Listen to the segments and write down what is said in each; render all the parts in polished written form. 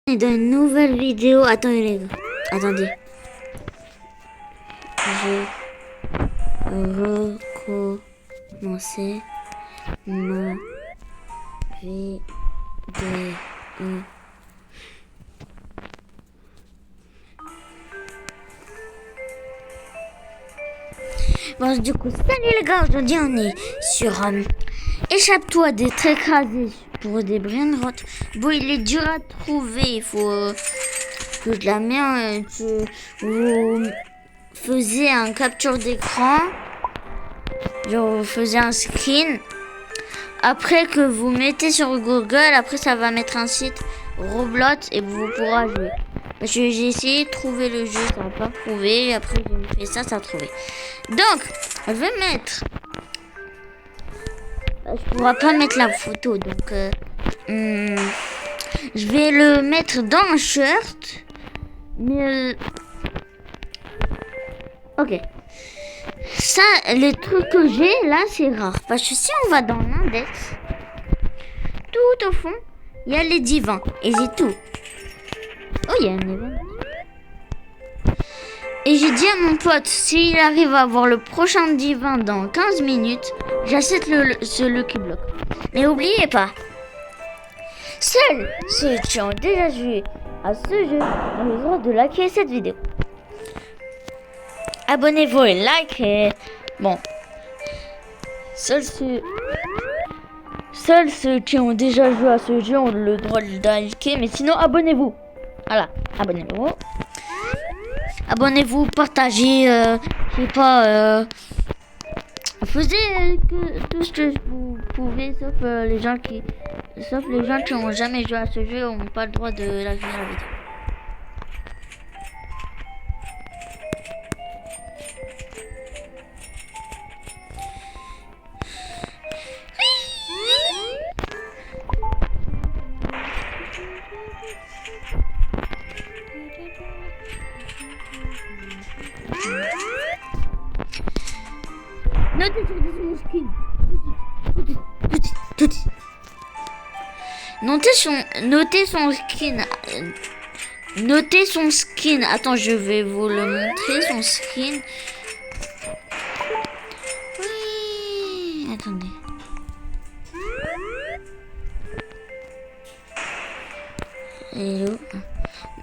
Et dans une nouvelle vidéo. Attendez les gars. Attendez. Je recommencer ma vidéo. Bon, du coup, salut les gars. Aujourd'hui, on est sur Échappe-toi d'être écrasé pour des brainrots. Bon, il est dur à trouver. Il faut que je la mets. Vous faisiez un capture d'écran. Genre, vous faisiez un screen. Après que vous mettez sur Google, après ça va mettre un site Roblox et vous pourrez jouer. Parce que j'ai essayé de trouver le jeu, ça n'a pas trouvé. Après j'ai fait ça, ça a trouvé. Donc, je vais mettre. Je pourrai pas mettre la photo, donc je vais le mettre dans un shirt. Mais ok. Ça, les trucs que j'ai là, c'est rare. Parce que si on va dans l'index, tout au fond, il y a les divans. Et j'ai tout. Oh, il y a un événement. Et j'ai dit à mon pote, s'il arrive à avoir le prochain divan dans 15 minutes, j'achète ce Lucky Block. Mais n'oubliez pas, seuls ceux qui ont déjà joué à ce jeu ont le droit de liker cette vidéo. Abonnez-vous et likez. Bon. Seuls ceux qui ont déjà joué à ce jeu ont le droit de liker. Mais sinon, abonnez-vous. Voilà, abonnez-vous. Abonnez-vous, partagez. Je sais pas. Faisez tout ce que vous pouvez, sauf les gens qui ont jamais joué à ce jeu n'ont pas le droit de liker la vidéo. Notez sur son skin. Notez son skin. Notez son skin. Attends, je vais vous le montrer, son skin. Oui, attendez. Hello.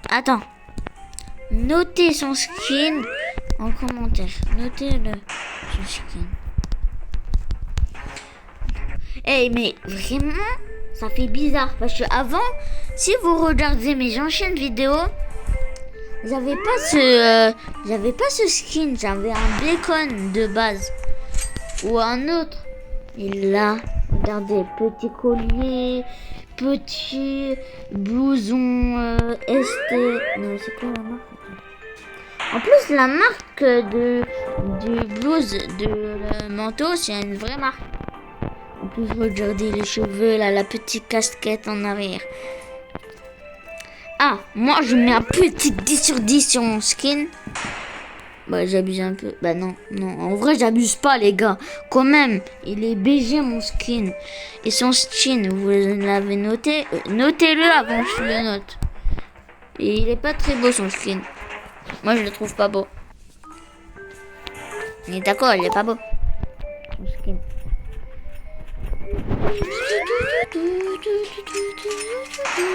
Attends. Notez son skin en commentaire. Notez son skin. Hey, mais vraiment, ça fait bizarre parce que avant, si vous regardez mes anciennes vidéos, j'avais pas ce skin, j'avais un bacon de base ou un autre. Et là, regardez, petit collier, petit blouson ST. Non, c'est quoi la marque? En plus, la marque du blouse de manteau, c'est une vraie marque. En plus, regardez les cheveux, là, la petite casquette en arrière. Ah, moi, je mets un petit 10 sur 10 sur mon skin. Bah, j'abuse un peu. Bah, non. En vrai, j'abuse pas, les gars. Quand même, il est BG, mon skin. Et son skin, vous l'avez noté. Notez-le avant que je le note. Et il est pas très beau, son skin. Moi, je le trouve pas beau. Mais d'accord, il est pas beau. Son skin.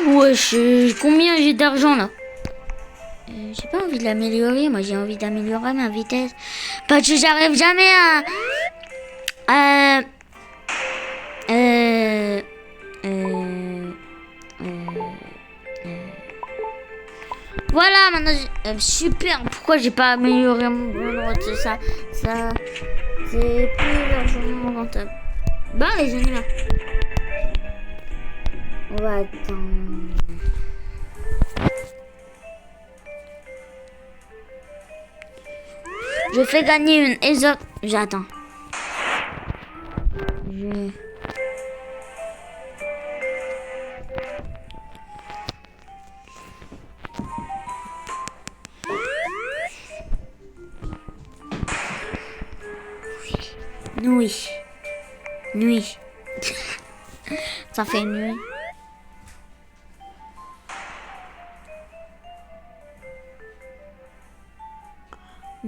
Wesh, combien j'ai d'argent là? J'ai pas envie de l'améliorer, moi j'ai envie d'améliorer ma vitesse. Parce que j'arrive jamais à voilà, maintenant super. Pourquoi j'ai pas amélioré mon brainrot? Ça c'est plus largement rentable. Bah les animaux. On va attendre. Je fais gagner une Aesop. J'attends. Nuit. Ça fait nuit.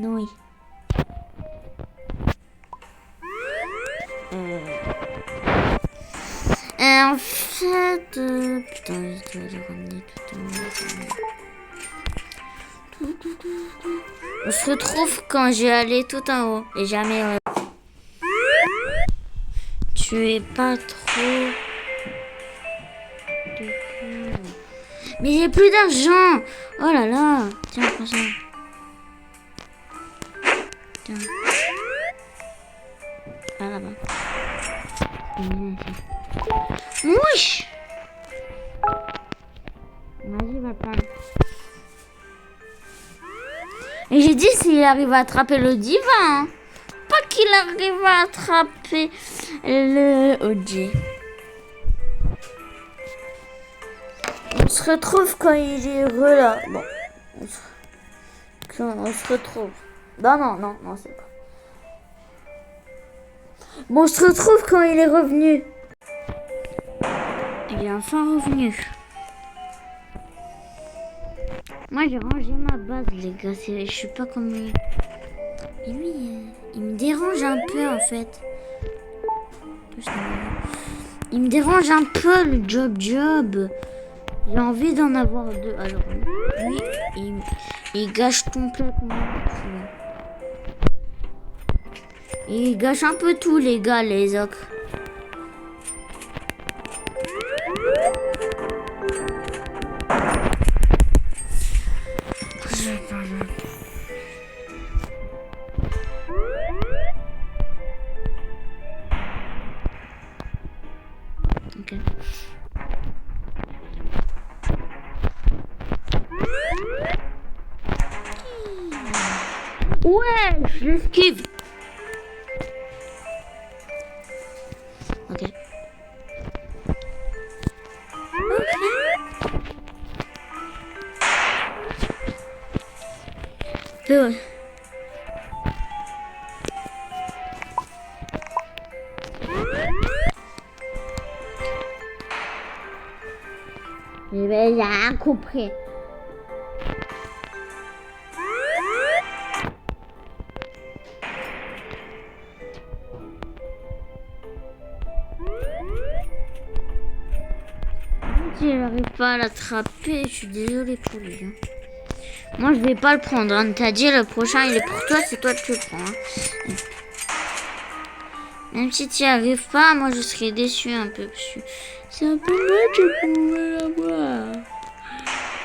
Oui. Et en fait... putain, je dois les ramener tout en haut. On se retrouve quand j'ai allé tout en haut. Et jamais... Tu es pas trop... Mais j'ai plus d'argent. Oh là là. Tiens, prends ça. Tiens. Ah là-bas. Mouche. Vas-y, va prendre. Et j'ai dit s'il arrive à attraper le divan. Hein. Pas qu'il arrive à attraper le OG. On se retrouve quand il est là. Bon. On se retrouve. Non, c'est pas. Bon, on se retrouve quand il est revenu. Il est enfin revenu. Moi, j'ai rangé ma base, les gars. Je sais pas comment... Et lui, il me dérange un peu, en fait. Il me dérange un peu, le job. J'ai envie d'en avoir deux. Alors, lui, il gâche complètement tout. Il gâche un peu tout, les gars, les ocres. Ok. Ouais, je l'esquive. Ok. Ouais. Eh ben, il a rien compris. Si elle n'arrive pas à l'attraper, je suis désolée pour lui. Hein. Moi, je vais pas le prendre. Hein. T'as dit le prochain, il est pour toi, c'est toi qui le prends. Hein. Même si tu n'y arrives pas, moi, je serais déçue un peu. C'est un peu moi que pouvais l'avoir.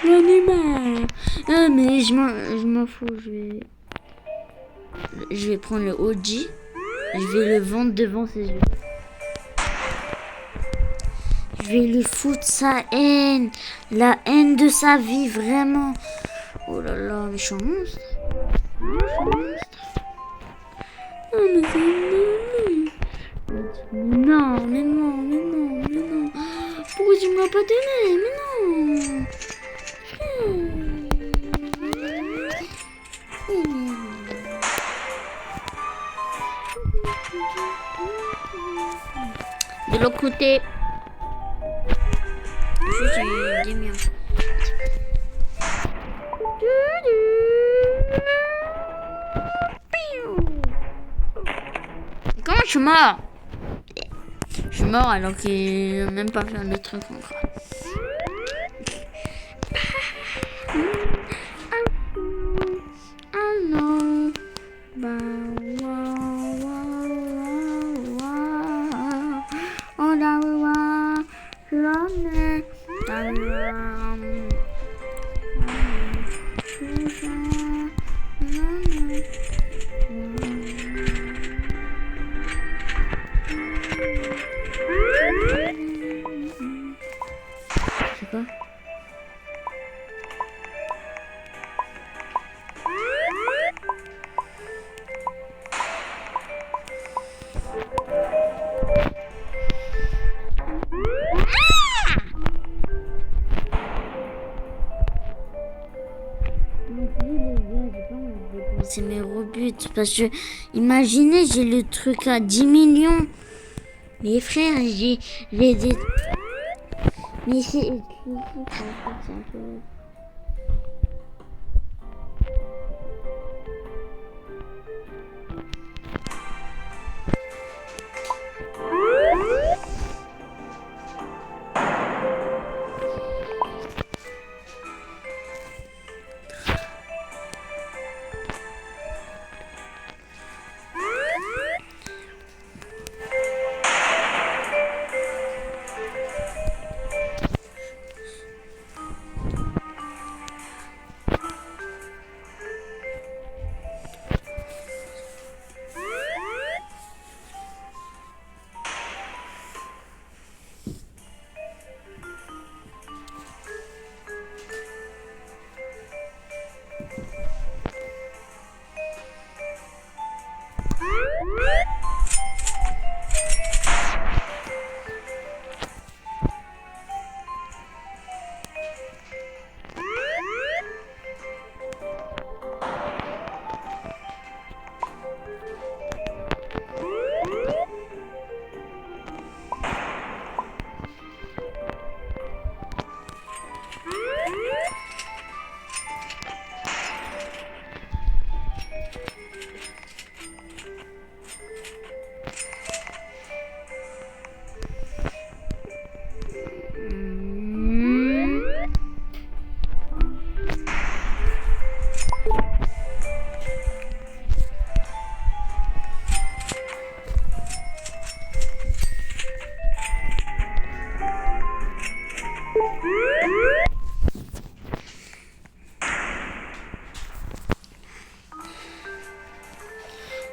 J'en ai marre. Ah, mais je m'en fous. Je vais prendre le OG. Je vais le vendre devant ses yeux. Je vais lui foutre sa haine. La haine de sa vie, vraiment. Oh là là, mais je suis un monstre. Oh, mais c'est non, mais non. Pourquoi tu ne m'as pas donné? Mais non. De l'autre côté. J'ai des miens. Comment je suis mort? Je suis mort alors qu'il n'a même pas fait le truc encore. C'est quoi? C'est mes rebuts parce que imaginez, j'ai le truc à 10 millions. Mes frères, j'ai des... Mais c'est...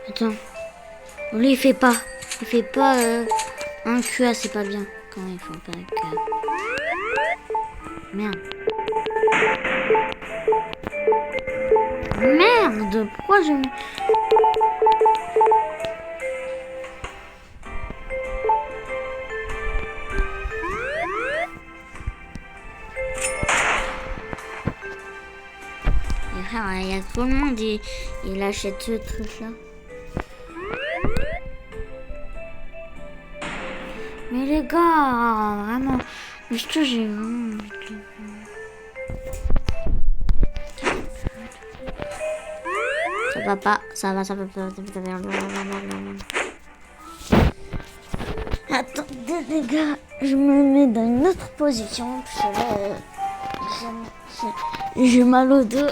Attends. Lui, il fait pas. Il fait pas un QA, c'est pas bien. Quand il faut pas un QA. Merde. Merde, pourquoi je... Et frère, il y a tout le monde, il achète ce truc-là. Mais les gars, vraiment, je te j'ai vraiment... Ça va pas, ça va pas. Attendez les gars, je me mets dans une autre position, parce que là, j'ai mal au dos.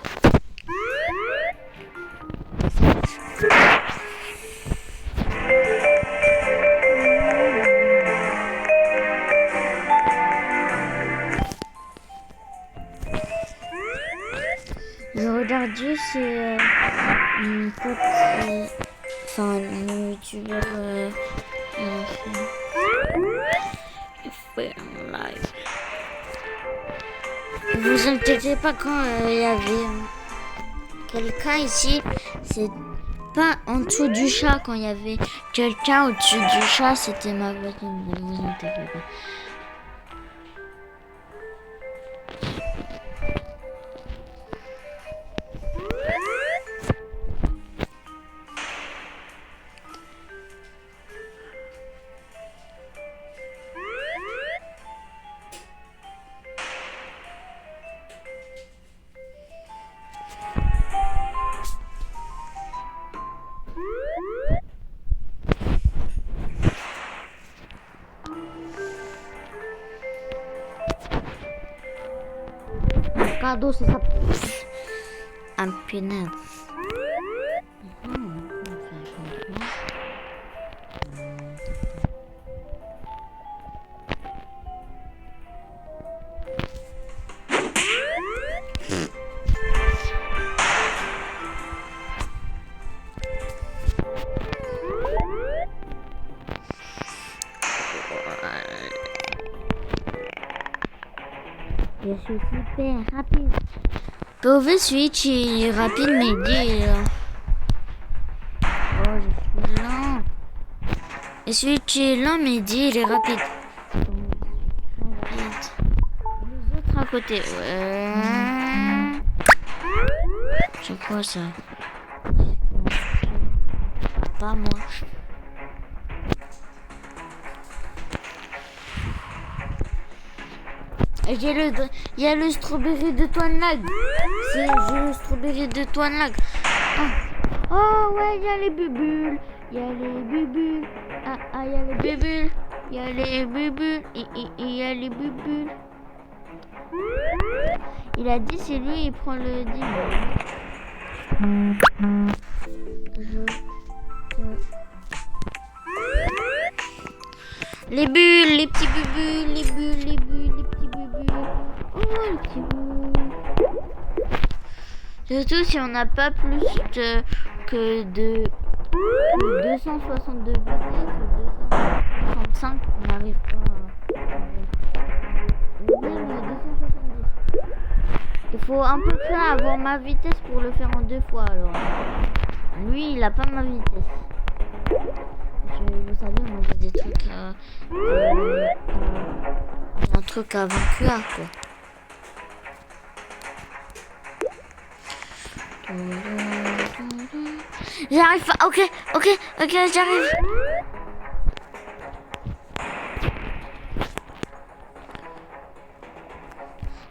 Je regarde juste mon pote, enfin le youtubeur il fait un live. Vous inquiétez pas quand il y avait quelqu'un ici, c'est pas en dessous du chat, quand il y avait quelqu'un au-dessus du chat, c'était ma voisine, ne vous inquiétez pas. Cadeau, c'est ça. Un punaise. Je suis super rapide. Pauvre Switch, il est rapide, mais dit. Oh, je suis lent. Et Switch est lent, mais dit, il est rapide. Les autres à côté. Ouais. C'est quoi ça? Pas moi. Il y a le strawberry de Toinlag. J'ai le strawberry de Toinlag. Oh ouais, il y a les bubules. Il y a les bubules. Il y a les bubules. Il y a les bubules. Il y a les bubules. Il a dit c'est lui, il prend le 10 Les bulles, les petits bubules, les bulles, les bulles, les petits bubules. Oh, les petits bulles. Surtout si on n'a pas plus que 262 buts, 265, on n'arrive pas à... Même 270. Il faut à peu près avoir ma vitesse pour le faire en 2 fois alors. Lui, il a pas ma vitesse. Vous savez, moi j'ai des trucs un truc à vainqueur quoi. J'arrive pas. Ok, j'arrive.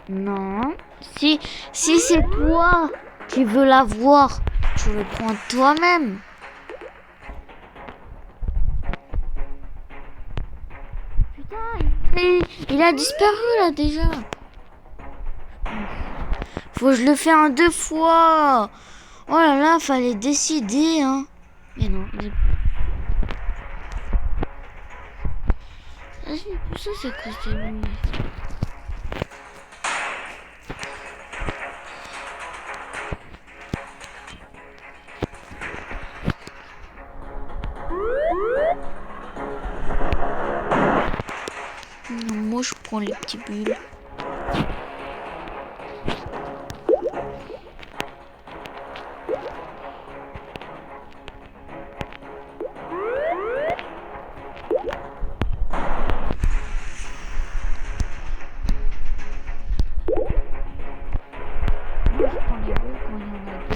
Non. Si c'est toi qui veux la voir, tu le prends toi-même. Putain, il a disparu là déjà. Faut que je le fais en 2 fois. Oh là là, fallait décider, hein. Mais non. Vas-y, tout ça, c'est quoi, c'est lui. Moi, je prends les petits bulles.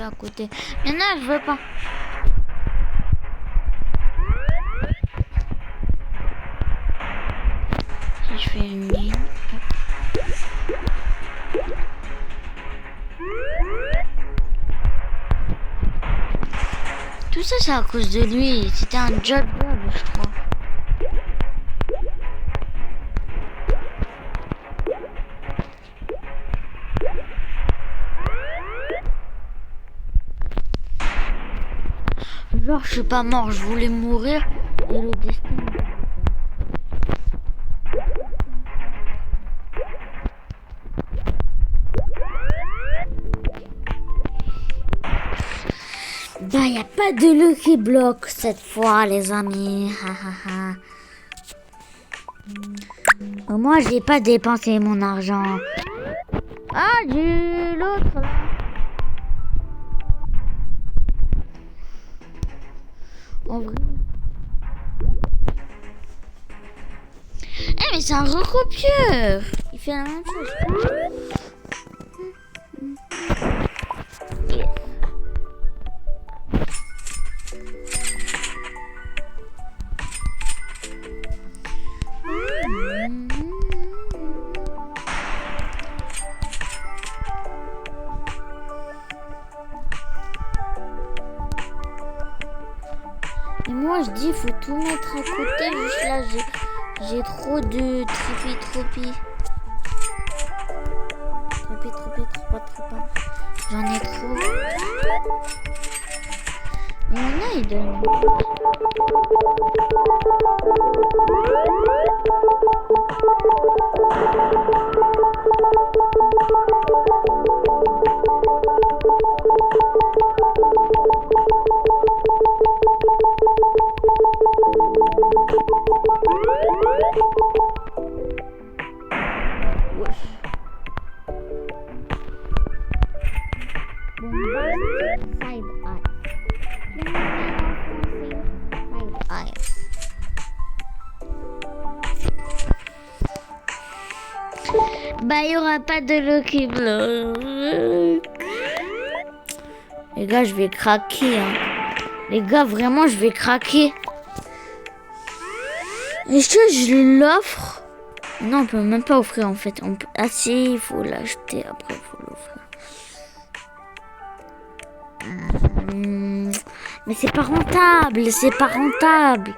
À côté. Mais non, je veux pas. Si je fais une ligne. Tout ça, c'est à cause de lui. C'était un job, je crois. Genre, je suis pas mort, je voulais mourir et le destin. Bah, y a pas de Lucky Block cette fois, les amis. Moi, j'ai pas dépensé mon argent. Ah, du l'autre là. En vrai. Eh mais c'est un recopieur. Il fait la même chose. Yes. Et moi je dis faut tout mettre à côté, juste là j'ai trop de tropi. J'en ai trop. Il y en a, il donne. Bah, il n'y aura pas de Lucky Block. Les gars, je vais craquer. Hein. Les gars, vraiment, je vais craquer. Est-ce que je l'offre? Non, on peut même pas offrir en fait. On peut... Ah si, il faut l'acheter. Après, il faut l'offrir. Mais c'est pas rentable. C'est pas rentable.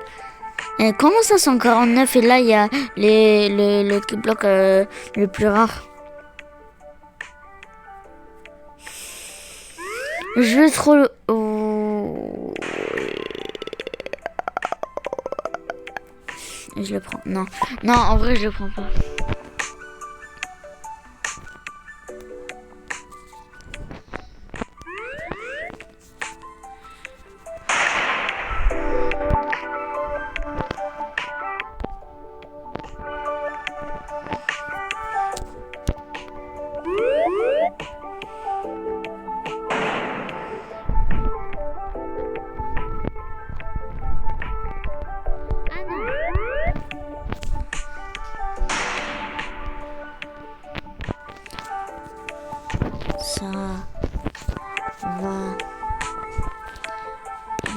Comment ça 149 et là il y a le Lucky Block le plus rare. Je veux trop le... Oh. Je le prends. Non, en vrai je le prends pas. Ça va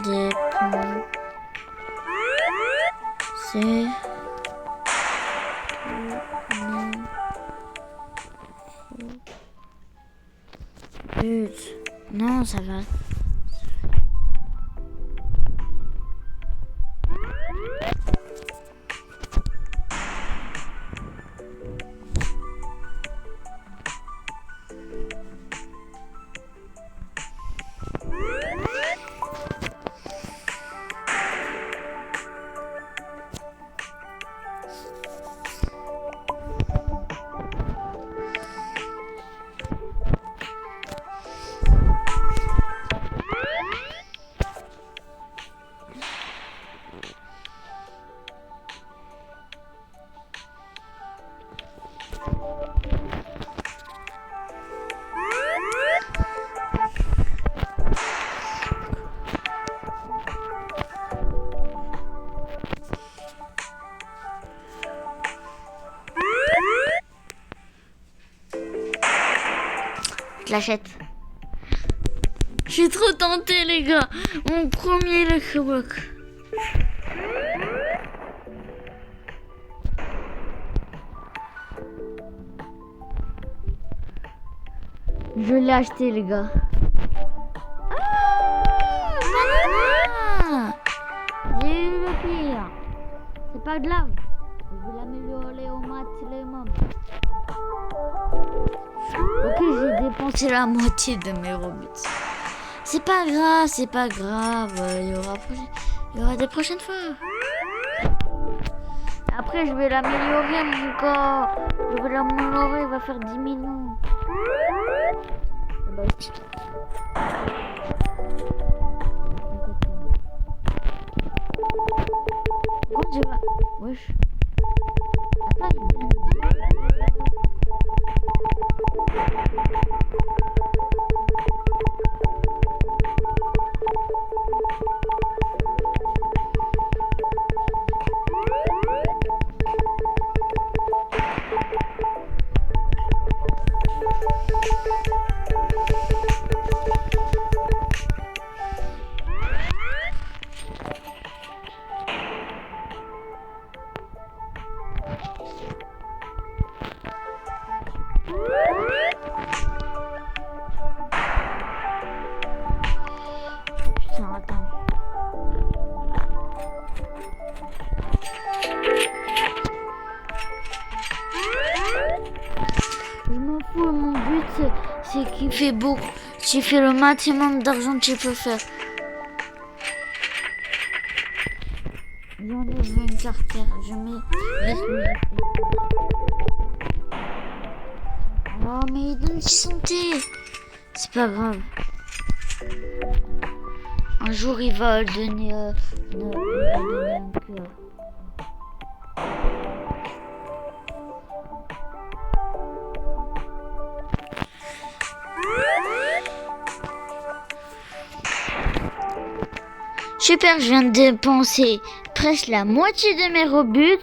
dépendre. C'est but. Non, ça va. Je l'achète. Je suis trop tentée, les gars. Mon premier Electroblock. Je l'ai acheté, les gars. Ah, j'ai eu le pire. C'est pas grave. Je vais l'améliorer au maximum. Ok, j'ai dépensé la moitié de mes Robux. C'est pas grave, c'est pas grave. Il y aura des prochaines fois. Après, je vais l'améliorer encore. Je vais l'améliorer, il va faire 10 millions. Pourquoi tu vas... Wesh. Attends, il vient de dire... Putain, attends. Je m'en fous, mon but c'est qu'il fait beaucoup. Tu fais le maximum d'argent que tu peux faire. J'enlève une cartière, je mets les sous. Oh mais il donne 10 santé. C'est pas grave. Un jour il va donner, il va donner un cœur. Super, je viens de dépenser presque la moitié de mes Robux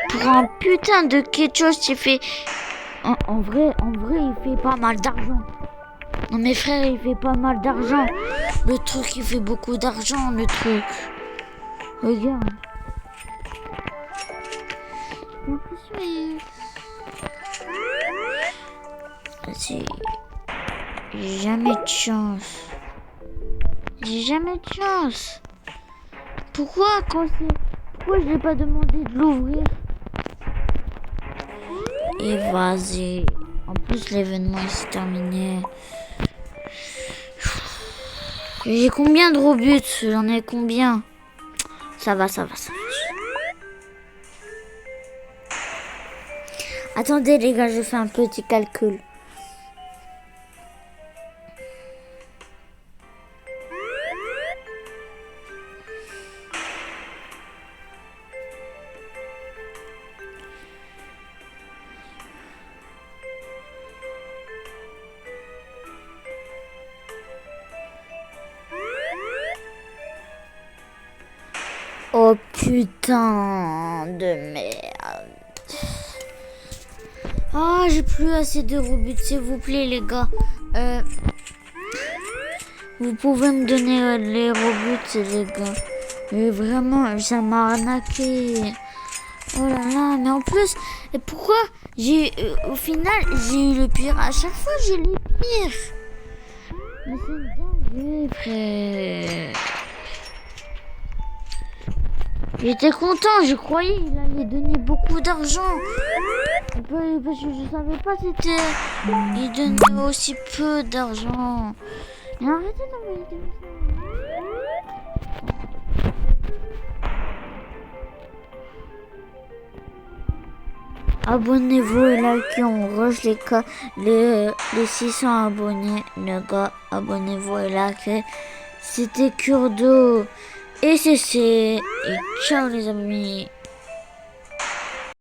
pour un putain de quelque chose qui fait... En vrai, il fait pas mal d'argent. Non, mes frères, il fait pas mal d'argent. Le truc, il fait beaucoup d'argent, le truc. Regarde. En plus, j'ai jamais de chance. J'ai jamais de chance. Pourquoi je n'ai pas demandé de l'ouvrir? Et vas-y. En plus, l'événement est terminé. J'ai combien de Robux? J'en ai combien? Ça va. Attendez, les gars, je fais un petit calcul. Oh putain de merde. Ah, j'ai plus assez de Robux, s'il vous plaît, les gars. Vous pouvez me donner les Robux, les gars. Et vraiment, ça m'a arnaqué. Oh là là, mais en plus, et pourquoi au final, j'ai eu le pire. À chaque fois, j'ai le pire. Mais c'est dingue, frère. J'étais content, je croyais qu'il allait donner beaucoup d'argent. Parce que je savais pas il donnait aussi peu d'argent. Mais arrêtez d'envoyer des messages. Abonnez-vous et likez, on rush les 600 abonnés. Les gars, abonnez-vous et likez. C'était Kurdo et CC. Et ciao les amis.